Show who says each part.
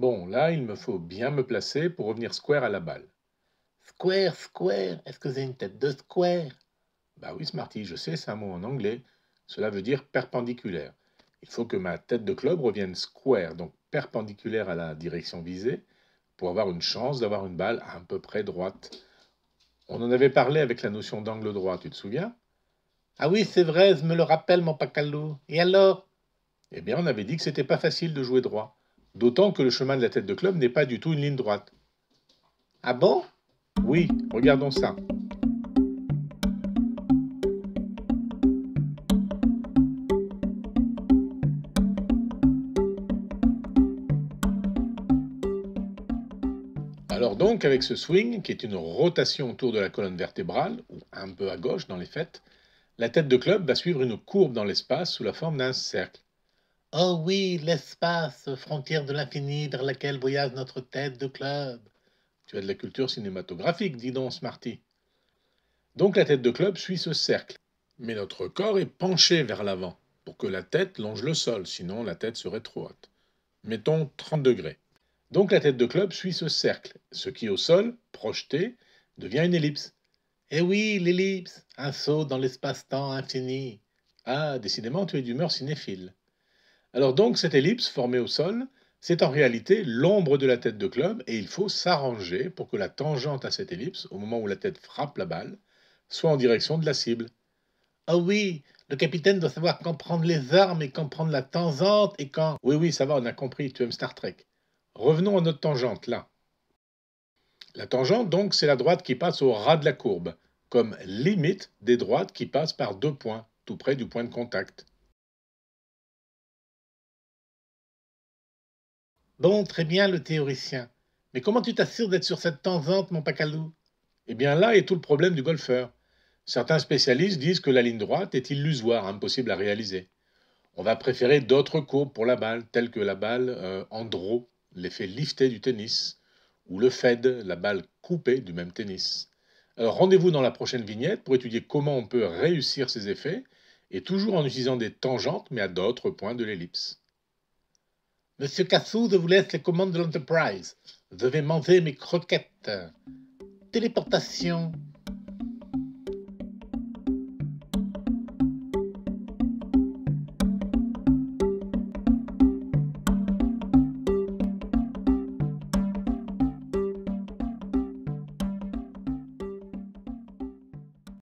Speaker 1: Bon, là, il me faut bien me placer pour revenir square à la balle.
Speaker 2: Square, square, est-ce que c'est une tête de square?
Speaker 1: Bah oui, Smarty, je sais, c'est un mot en anglais. Cela veut dire perpendiculaire. Il faut que ma tête de club revienne square, donc perpendiculaire à la direction visée, pour avoir une chance d'avoir une balle à peu près droite. On en avait parlé avec la notion d'angle droit, tu te souviens?
Speaker 2: Ah oui, c'est vrai, je me le rappelle, mon pacalou. Et alors?
Speaker 1: Eh bien, on avait dit que c'était pas facile de jouer droit. D'autant que le chemin de la tête de club n'est pas du tout une ligne droite.
Speaker 2: Ah bon?
Speaker 1: Oui, regardons ça. Alors donc, avec ce swing, qui est une rotation autour de la colonne vertébrale, ou un peu à gauche dans les faits, la tête de club va suivre une courbe dans l'espace sous la forme d'un cercle.
Speaker 2: Oh oui, l'espace, frontière de l'infini vers laquelle voyage notre tête de club.
Speaker 1: Tu as de la culture cinématographique, dis donc, Smarty. Donc la tête de club suit ce cercle. Mais notre corps est penché vers l'avant, pour que la tête longe le sol, sinon la tête serait trop haute. Mettons 30 degrés. Donc la tête de club suit ce cercle. Ce qui au sol, projeté, devient une ellipse.
Speaker 2: Eh oui, l'ellipse, un saut dans l'espace-temps infini.
Speaker 1: Ah, décidément, tu es d'humeur cinéphile. Alors donc, cette ellipse formée au sol, c'est en réalité l'ombre de la tête de club et il faut s'arranger pour que la tangente à cette ellipse, au moment où la tête frappe la balle, soit en direction de la cible.
Speaker 2: Oh oui, le capitaine doit savoir quand prendre les armes et quand prendre la tangente et quand...
Speaker 1: Oui, oui, ça va, on a compris, tu aimes Star Trek. Revenons à notre tangente, là. La tangente, donc, c'est la droite qui passe au ras de la courbe, comme limite des droites qui passent par deux points, tout près du point de contact.
Speaker 2: Bon, très bien, le théoricien. Mais comment tu t'assures d'être sur cette tangente, mon pacalou?
Speaker 1: Eh bien là est tout le problème du golfeur. Certains spécialistes disent que la ligne droite est illusoire, impossible à réaliser. On va préférer d'autres courbes pour la balle, telles que la balle en draw, l'effet lifté du tennis, ou le fed, la balle coupée du même tennis. Alors rendez-vous dans la prochaine vignette pour étudier comment on peut réussir ces effets, et toujours en utilisant des tangentes, mais à d'autres points de l'ellipse.
Speaker 2: Monsieur Cassou, je vous laisse les commandes de l'Enterprise. Je vais manger mes croquettes. Téléportation.